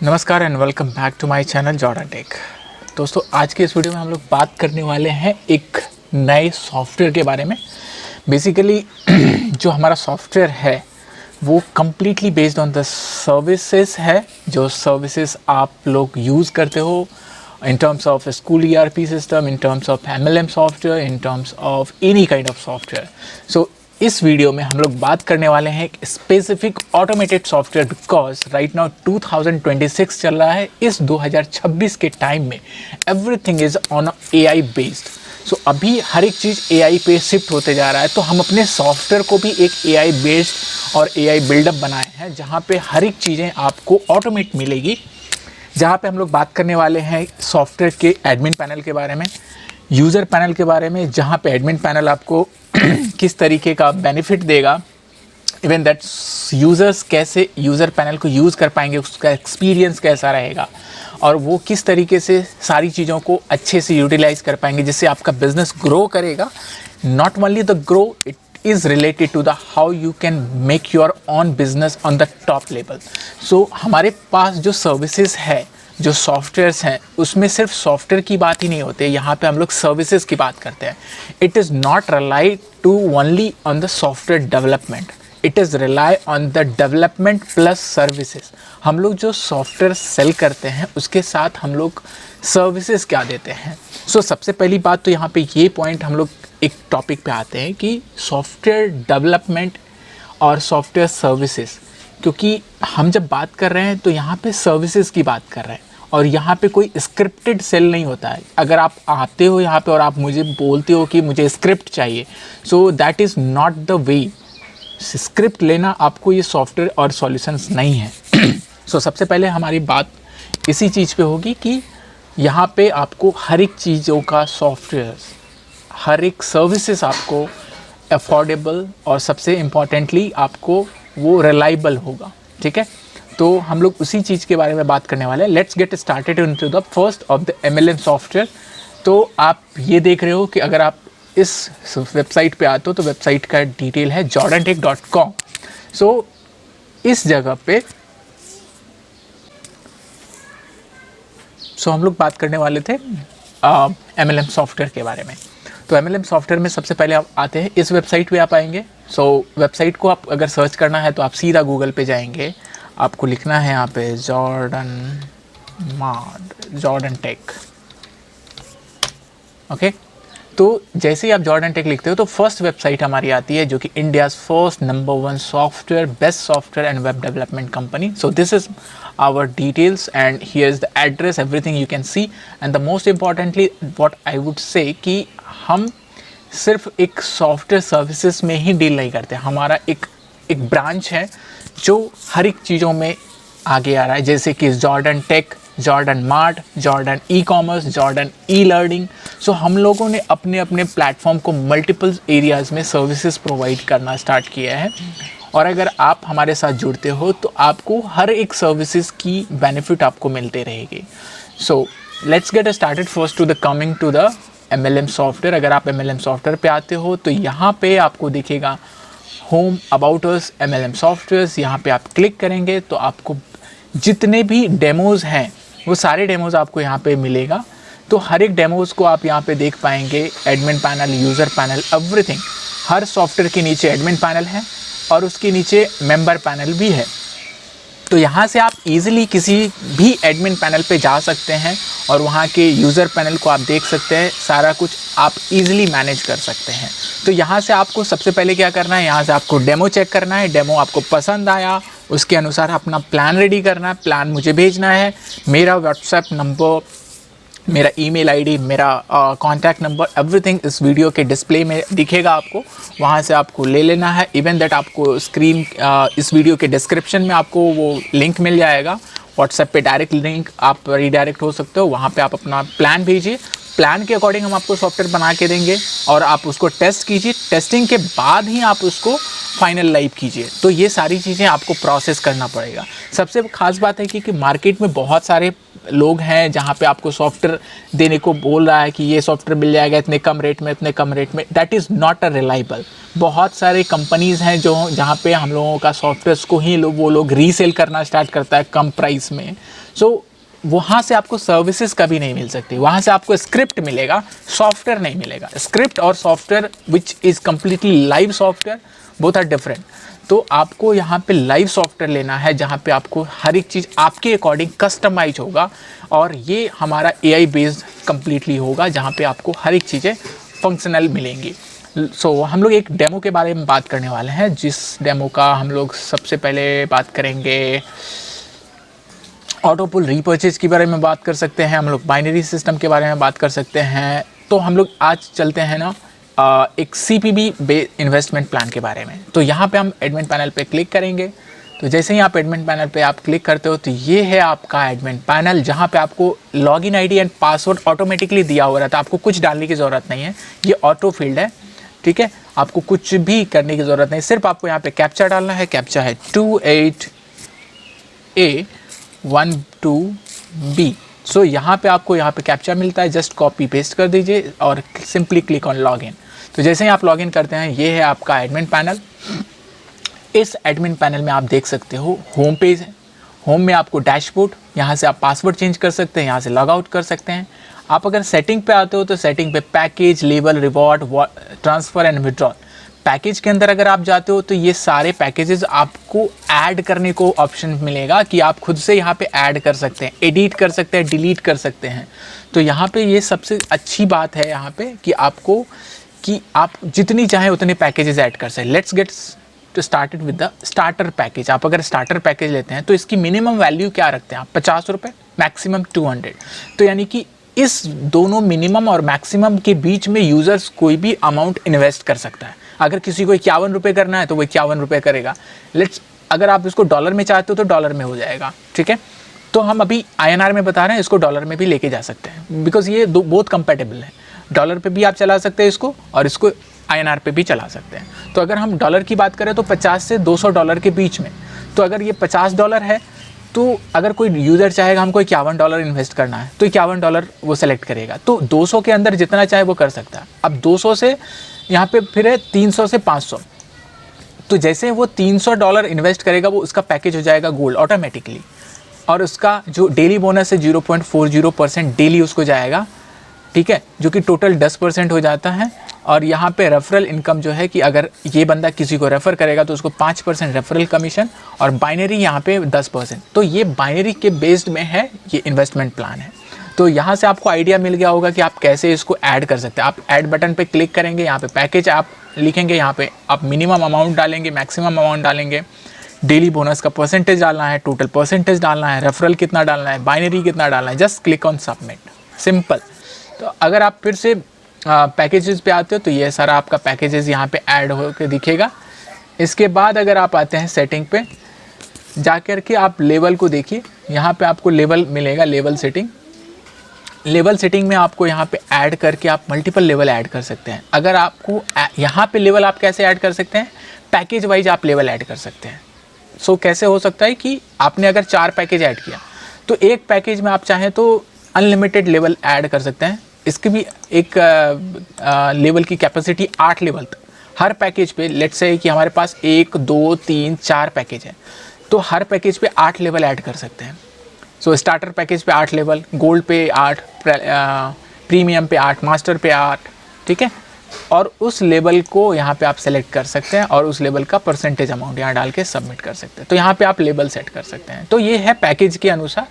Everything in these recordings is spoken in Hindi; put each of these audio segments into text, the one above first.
नमस्कार and welcome back to my channel Jordan tech. दोस्तों, आज के इस वीडियो में हम लोग बात करने वाले हैं एक नए सॉफ्टवेयर के बारे में। बेसिकली जो हमारा सॉफ्टवेयर है वो completely based on the services है, जो सर्विसेज आप लोग यूज़ करते हो in terms of a school ERP system, in terms of MLM software, in terms of any kind of software. So इस वीडियो में हम लोग बात करने वाले हैं एक specific automated software, because right now 2026 चल रहा है। इस 2026 के टाइम में everything is on AI based. So अभी हर एक चीज़ AI पे शिफ्ट होते जा रहा है, तो हम अपने सॉफ्टवेयर को भी एक AI बेस्ड और AI बिल्डअप बनाए हैं, जहाँ पे हर एक चीज़ें आपको ऑटोमेट मिलेगी। जहाँ पे हम लोग बात करने वाले हैं सॉफ्टवेयर के एडमिन पैनल के बारे में, यूज़र पैनल के बारे में, जहाँ पे एडमिन पैनल आपको किस तरीके का बेनिफिट देगा, इवन दैट यूज़र्स कैसे यूज़र पैनल को यूज़ कर पाएंगे, उसका एक्सपीरियंस कैसा रहेगा और वो किस तरीके से सारी चीज़ों को अच्छे से यूटिलाइज कर पाएंगे, जिससे आपका बिजनेस ग्रो करेगा। Not only the grow, it is related to the how you can make your own business on the top level. So हमारे पास जो सर्विसेज है, जो सॉफ्टवेयर्स हैं, उसमें सिर्फ सॉफ्टवेयर की बात ही नहीं होती है, यहाँ पे हम लोग सर्विसेज की बात करते हैं। It is not rely to only on the software development, it is rely on the development plus services. हम लोग जो सॉफ्टवेयर सेल करते हैं उसके साथ हम लोग सर्विसेज क्या देते हैं। सो सबसे पहली बात तो यहाँ पे ये पॉइंट हम लोग एक टॉपिक पे आते हैं कि सॉफ्टवेयर डेवलपमेंट और सॉफ्टवेयर सर्विसेज, क्योंकि हम जब बात कर रहे हैं तो यहाँ पे सर्विसेज की बात कर रहे हैं और यहाँ पे कोई स्क्रिप्टेड सेल नहीं होता है। अगर आप आते हो यहाँ पे और आप मुझे बोलते हो कि मुझे स्क्रिप्ट चाहिए, so that is not the way. Script लेना आपको ये सॉफ्टवेयर और सॉल्यूशंस नहीं है। सो सबसे पहले हमारी बात इसी चीज़ पे होगी कि यहाँ पे आपको हर एक चीज़ों का सॉफ्टवेयर, हर एक सर्विसेज आपको अफोर्डेबल और सबसे इम्पॉर्टेंटली आपको वो रिलायबल होगा। ठीक है, तो हम लोग उसी चीज़ के बारे में बात करने वाले हैं। Let's get started into the first of the MLM software. तो आप ये देख रहे हो कि अगर आप इस वेबसाइट पे आते हो तो वेबसाइट का डिटेल है jordantech.com। सो इस जगह पे हम लोग बात करने वाले थे MLM सॉफ्टवेयर के बारे में। तो MLM सॉफ्टवेयर में सबसे पहले आप आते हैं, इस वेबसाइट पे आप आएंगे। सो वेबसाइट को आप अगर सर्च करना है तो आप सीधा गूगल पे जाएंगे, आपको लिखना है यहाँ पे जॉर्डन टेक। ओके, तो जैसे ही आप जॉर्डन टेक लिखते हो तो फर्स्ट वेबसाइट हमारी आती है, जो कि India's first number 1 software, best software and web development company. So this is our details and here's the address, everything you can see, and the most importantly what I would say कि हम सिर्फ एक सॉफ्टवेयर सर्विसेज में ही डील नहीं करते, हमारा एक ब्रांच है जो हर एक चीज़ों में आगे आ रहा है, जैसे कि Jordan tech, Jordan mart, Jordan e-commerce, Jordan e-learning. So हम लोगों ने अपने अपने प्लेटफॉर्म को मल्टीपल एरियाज़ में सर्विसेज प्रोवाइड करना स्टार्ट किया है, और अगर आप हमारे साथ जुड़ते हो तो आपको हर एक सर्विसेज की बेनिफिट आपको मिलते रहेगी। So let's get started first to the coming to the MLM software. अगर आप MLM सॉफ्टवेयर पे आते हो तो यहाँ पे आपको दिखेगा home about us MLM softwares. यहाँ पे आप क्लिक करेंगे तो आपको जितने भी डेमोज़ हैं वो सारे डेमोज़ आपको यहाँ पे मिलेगा। तो हर एक डेमोज़ को आप यहाँ पे देख पाएंगे, admin panel, user panel, everything. हर सॉफ्टवेयर के नीचे एडमिन पैनल है और उसके नीचे मेंबर पैनल भी है। तो यहाँ से आप इजीली किसी भी एडमिन पैनल पे जा सकते हैं और वहाँ के यूज़र पैनल को आप देख सकते हैं, सारा कुछ आप इजीली मैनेज कर सकते हैं। तो यहाँ से आपको सबसे पहले क्या करना है, यहाँ से आपको डेमो चेक करना है। डेमो आपको पसंद आया, उसके अनुसार अपना प्लान रेडी करना है। प्लान मुझे भेजना है, मेरा व्हाट्सएप नंबर, मेरा ईमेल आईडी, मेरा कॉन्टैक्ट नंबर, एवरीथिंग इस वीडियो के डिस्प्ले में दिखेगा आपको, वहाँ से आपको ले लेना है। इवन दैट आपको स्क्रीन इस वीडियो के डिस्क्रिप्शन में आपको वो लिंक मिल जाएगा, व्हाट्सएप पे डायरेक्ट लिंक आप रीडायरेक्ट हो सकते हो, वहाँ पे आप अपना प्लान भेजिए। प्लान के अकॉर्डिंग हम आपको सॉफ्टवेयर बना के देंगे और आप उसको टेस्ट कीजिए। टेस्टिंग के बाद ही आप उसको फाइनल लाइव कीजिए। तो ये सारी चीज़ें आपको प्रोसेस करना पड़ेगा। सबसे खास बात है कि मार्केट में बहुत सारे लोग हैं जहाँ पे आपको सॉफ्टवेयर देने को बोल रहा है कि ये सॉफ्टवेयर मिल जाएगा इतने कम रेट में, इतने कम रेट में, that is not a reliable. बहुत सारे कंपनीज़ हैं जो जहाँ पे हम लोगों का सॉफ्टवेयर को ही वो लोग रीसेल करना स्टार्ट करता है कम प्राइस में। सो वहाँ से आपको सर्विसेज कभी नहीं मिल सकती, वहाँ से आपको स्क्रिप्ट मिलेगा, सॉफ्टवेयर नहीं मिलेगा। स्क्रिप्ट और software which is completely live software, both are different. तो आपको यहाँ पे लाइव सॉफ्टवेयर लेना है जहाँ पे आपको हर एक चीज़ आपके अकॉर्डिंग कस्टमाइज होगा, और ये हमारा AI बेस्ड कम्प्लीटली होगा जहाँ पे आपको हर एक चीज़ें फंक्शनल मिलेंगी। सो हम लोग एक डेमो के बारे में बात करने वाले हैं, जिस डेमो का हम लोग सबसे पहले बात करेंगे ऑटो पुल रीपर्चेज के बारे में बात कर सकते हैं, हम लोग बाइनरी सिस्टम के बारे में बात कर सकते हैं। तो हम लोग आज चलते हैं ना एक CPB बेस्ड इन्वेस्टमेंट प्लान के बारे में। तो यहाँ पे हम एडमिन पैनल पे क्लिक करेंगे। तो जैसे ही आप एडमिन पैनल पे आप क्लिक करते हो तो ये है आपका एडमिन पैनल, जहाँ पे आपको login ID and password automatically दिया हुआ रहता है। आपको कुछ डालने की ज़रूरत नहीं है, ये ऑटो फील्ड है, ठीक है। आपको कुछ भी करने की ज़रूरत नहीं, सिर्फ आपको यहाँ पे कैप्चा डालना है। कैप्चा है 28A12B। सो यहाँ पे आपको यहाँ पे कैप्चा मिलता है, जस्ट कॉपी पेस्ट कर दीजिए और सिंपली क्लिक ऑन लॉगिन। तो जैसे ही आप लॉगिन करते हैं, ये है आपका एडमिन पैनल। इस एडमिन पैनल में आप देख सकते हो होम पेज है। होम में आपको डैशबोर्ड, यहाँ से आप पासवर्ड चेंज कर सकते हैं, यहाँ से लॉग आउट कर सकते हैं। आप अगर सेटिंग पे आते हो तो सेटिंग पे package, level, reward, transfer and withdrawal. Package के अंदर अगर आप जाते हो तो ये सारे पैकेजेस आपको ऐड करने को ऑप्शन मिलेगा कि आप खुद से यहाँ पे ऐड कर सकते हैं, एडिट कर सकते हैं, डिलीट कर सकते हैं। तो यहाँ पे ये सबसे अच्छी बात है यहाँ पे कि आपको कि आप जितनी चाहें उतने पैकेजेस ऐड कर सकते हैं। Let's get started with the starter package. आप अगर स्टार्टर पैकेज लेते हैं तो इसकी मिनिमम वैल्यू क्या रखते हैं आप, 50 रुपये, मैक्सिमम 200। तो यानी कि इस दोनों मिनिमम और मैक्सिमम के बीच में यूज़र्स कोई भी अमाउंट इन्वेस्ट कर सकता है। अगर किसी को 51 रुपये करना है तो वो 51 रुपये करेगा। अगर आप इसको डॉलर में चाहते हो तो डॉलर में हो जाएगा, ठीक है। तो हम अभी INR में बता रहे हैं, इसको डॉलर में भी लेके जा सकते हैं, बिकॉज ये बहुत कंपेटेबल है। डॉलर पे भी आप चला सकते हैं इसको, और इसको INR पे भी चला सकते हैं। तो अगर हम डॉलर की बात करें तो 50 से 200 डॉलर के बीच में। तो अगर ये 50 डॉलर है तो अगर कोई यूज़र चाहेगा हमको 51 डॉलर इन्वेस्ट करना है तो 51 डॉलर वो सेलेक्ट करेगा। तो 200 के अंदर जितना चाहे वो कर सकता है। अब 200 से यहाँ पे फिर है 300 से 500। तो जैसे वो 300 डॉलर इन्वेस्ट करेगा वो उसका पैकेज हो जाएगा गोल्ड ऑटोमेटिकली, और उसका जो डेली बोनस है 0.40% डेली उसको जाएगा, ठीक है, जो कि टोटल 10% हो जाता है। और यहाँ पे रेफरल इनकम जो है कि अगर ये बंदा किसी को रेफ़र करेगा तो उसको 5% रेफरल कमीशन, और बाइनरी यहाँ पे 10%। तो ये बाइनरी के बेस्ड में है, ये इन्वेस्टमेंट प्लान है। तो यहाँ से आपको आइडिया मिल गया होगा कि आप कैसे इसको ऐड कर सकते हैं। आप ऐड बटन पे क्लिक करेंगे, यहाँ पे पैकेज आप लिखेंगे, यहाँ पे आप मिनिमम अमाउंट डालेंगे, मैक्सिमम अमाउंट डालेंगे, डेली बोनस का परसेंटेज डालना है, टोटल परसेंटेज डालना है, रेफरल कितना डालना है, बाइनरी कितना डालना है, just click on submit, simple. तो अगर आप फिर से पैकेजेस पे आते हो तो ये सारा आपका पैकेजेस यहाँ पे ऐड होकर दिखेगा। इसके बाद अगर आप आते हैं सेटिंग पे जाकर के आप लेवल को देखिए, यहाँ पे आपको लेवल मिलेगा, लेवल सेटिंग। लेवल सेटिंग में आपको यहाँ पे ऐड करके आप मल्टीपल लेवल ऐड कर सकते हैं। अगर आपको यहाँ पे लेवल आप कैसे ऐड कर सकते हैं, पैकेज वाइज आप लेवल ऐड कर सकते हैं। सो कैसे हो सकता है कि आपने अगर 4 पैकेज ऐड किया तो एक पैकेज में आप चाहें तो अनलिमिटेड लेवल ऐड कर सकते हैं। इसकी भी एक लेवल की कैपेसिटी 8 लेवल तक हर पैकेज पे। लेट्स से कि हमारे पास 1 2 3 4 पैकेज है, तो हर पैकेज पे 8 लेवल ऐड कर सकते हैं। सो स्टार्टर पैकेज पे 8 लेवल, गोल्ड पे 8, प्रीमियम पे 8, मास्टर पे 8, ठीक है। और उस लेवल को यहाँ पे आप सेलेक्ट कर सकते हैं और उस लेवल का परसेंटेज अमाउंट यहाँ डाल के सबमिट कर सकते हैं। तो यहाँ पे आप लेवल सेट कर सकते हैं। तो ये है पैकेज के अनुसार।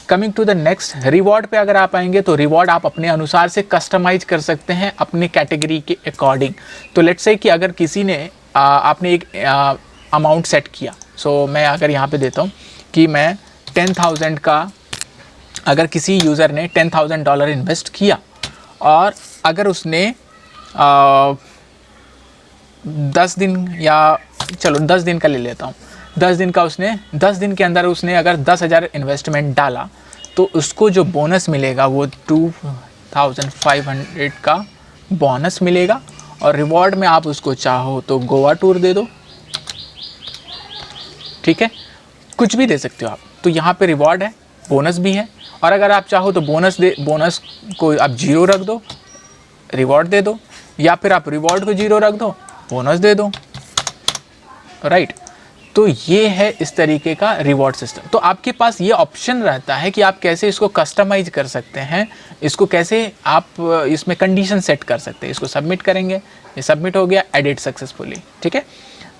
Coming to the next, reward पे अगर आप आएंगे तो रिवॉर्ड आप अपने अनुसार से कस्टमाइज कर सकते हैं अपने कैटेगरी के अकॉर्डिंग। तो लेट्स से कि अगर किसी ने आपने एक अमाउंट सेट किया, सो मैं अगर यहाँ पे देता हूँ कि मैं 10,000 का, अगर किसी यूज़र ने $10,000 इन्वेस्ट किया और अगर उसने 10 दिन, या चलो 10 दिन का ले लेता हूँ, 10 दिन का उसने 10 दिन के अंदर उसने अगर 10,000 इन्वेस्टमेंट डाला तो उसको जो बोनस मिलेगा वो 2,500 का बोनस मिलेगा। और रिवॉर्ड में आप उसको चाहो तो गोवा टूर दे दो, ठीक है, कुछ भी दे सकते हो आप। तो यहाँ पे रिवॉर्ड है, बोनस भी है और अगर आप चाहो तो बोनस को आप 0 रख दो, रिवॉर्ड दे दो, या फिर आप रिवॉर्ड को 0 रख दो, बोनस दे दो, राइट। तो ये है इस तरीके का रिवॉर्ड सिस्टम। तो आपके पास ये ऑप्शन रहता है कि आप कैसे इसको कस्टमाइज कर सकते हैं, इसको कैसे आप इसमें कंडीशन सेट कर सकते हैं। इसको सबमिट करेंगे, ये सबमिट हो गया, एडिट सक्सेसफुली, ठीक है।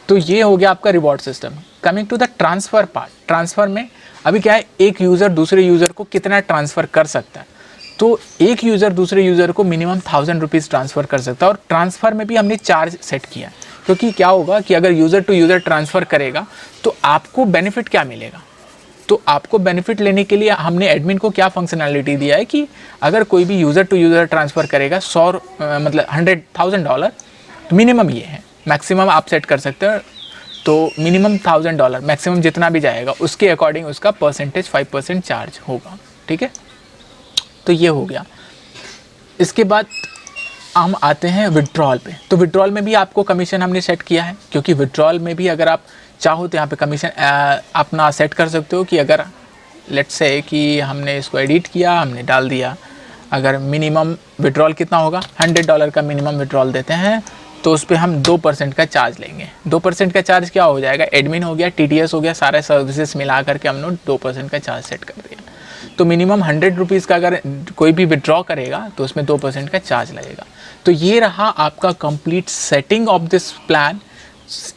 तो ये हो गया आपका reward system. Coming to the transfer part, transfer में अभी क्या है, एक यूज़र दूसरे यूज़र को कितना ट्रांसफ़र कर सकता है। तो एक यूज़र दूसरे यूज़र को मिनिमम 1000 रुपीज़ ट्रांसफ़र कर सकता है। और ट्रांसफ़र में भी हमने चार्ज सेट किया, क्योंकि क्या होगा कि अगर यूज़र टू यूज़र ट्रांसफ़र करेगा तो आपको बेनिफिट क्या मिलेगा। तो आपको बेनिफिट लेने के लिए हमने एडमिन को क्या फंक्शनैलिटी दिया है कि अगर कोई भी यूज़र टू यूज़र ट्रांसफ़र करेगा मतलब $100,000, तो मिनिमम ये है, मैक्सिमम आप सेट कर सकते हैं। तो मिनिमम $1000, मैक्सिमम जितना भी जाएगा उसके अकॉर्डिंग उसका परसेंटेज 5% चार्ज होगा, ठीक है। तो ये हो गया। इसके बाद हम आते हैं विड्रॉल पे। तो विड्रॉल में भी आपको कमीशन हमने सेट किया है, क्योंकि विड्रॉल में भी अगर आप चाहो तो यहाँ पे कमीशन अपना सेट कर सकते हो कि अगर लेट्स से कि हमने इसको एडिट किया, हमने डाल दिया, अगर मिनिमम विड्रॉल कितना होगा, $100 का मिनिमम विड्रॉल देते हैं, तो उस पर हम 2% का चार्ज लेंगे। 2% का चार्ज क्या हो जाएगा, एडमिन हो गया, TDS हो गया, सारे सर्विसेज मिला करके हमने 2% का चार्ज सेट कर दिया। तो मिनिमम 100 रुपीज़ का अगर कोई भी विड्रॉ करेगा तो उसमें 2% का चार्ज लगेगा। तो ये रहा आपका complete setting of this plan.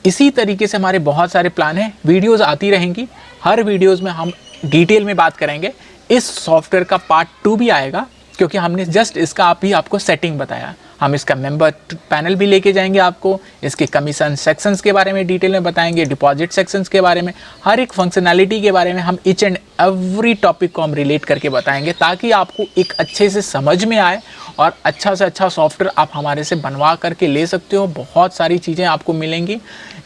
इसी तरीके से हमारे बहुत सारे प्लान हैं, वीडियोस आती रहेंगी, हर वीडियोस में हम डिटेल में बात करेंगे। इस सॉफ्टवेयर का पार्ट 2 भी आएगा, क्योंकि हमने जस्ट इसका आपको सेटिंग बताया। हम इसका मेंबर पैनल भी लेके जाएंगे, आपको इसके कमीशन सेक्शंस के बारे में डिटेल में बताएंगे, डिपॉजिट सेक्शंस के बारे में, हर एक फंक्शनैलिटी के बारे में हम ईच एंड एवरी टॉपिक को हम रिलेट करके बताएंगे, ताकि आपको एक अच्छे से समझ में आए और अच्छा से अच्छा सॉफ्टवेयर आप हमारे से बनवा करके ले सकते हो। बहुत सारी चीज़ें आपको मिलेंगी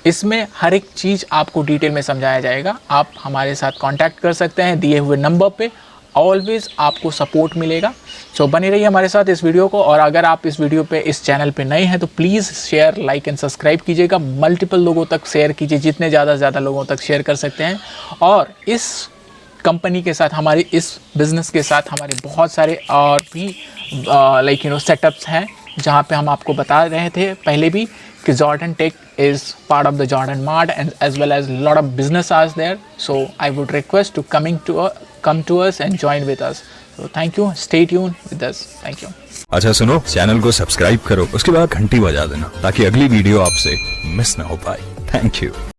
इसमें, हर एक चीज़ आपको डिटेल में समझाया जाएगा। आप हमारे साथ कांटेक्ट कर सकते हैं दिए हुए नंबर पे, ऑलवेज आपको सपोर्ट मिलेगा। सो बने रहिए हमारे साथ इस वीडियो को। और अगर आप इस वीडियो पे, इस चैनल पे नए हैं तो please share, like and subscribe कीजिएगा। मल्टीपल लोगों तक शेयर कीजिए, जितने ज़्यादा से ज़्यादा लोगों तक शेयर कर सकते हैं। और इस कंपनी के साथ, हमारे इस बिज़नेस के साथ हमारे बहुत सारे और भी सेटअप्स हैं, जहाँ पे हम आपको बता रहे थे पहले भी कि Jordan Tech is part of the Jordan Mart, and as well as a lot of business are there. So I would request to come to us and join with us. So thank you. Stay tuned with us. Thank you. अच्छा सुनो, चैनल को सब्सक्राइब करो, उसके बाद घंटी बजा देना, ताकि अगली वीडियो आपसे मिस ना हो पाए। Thank you.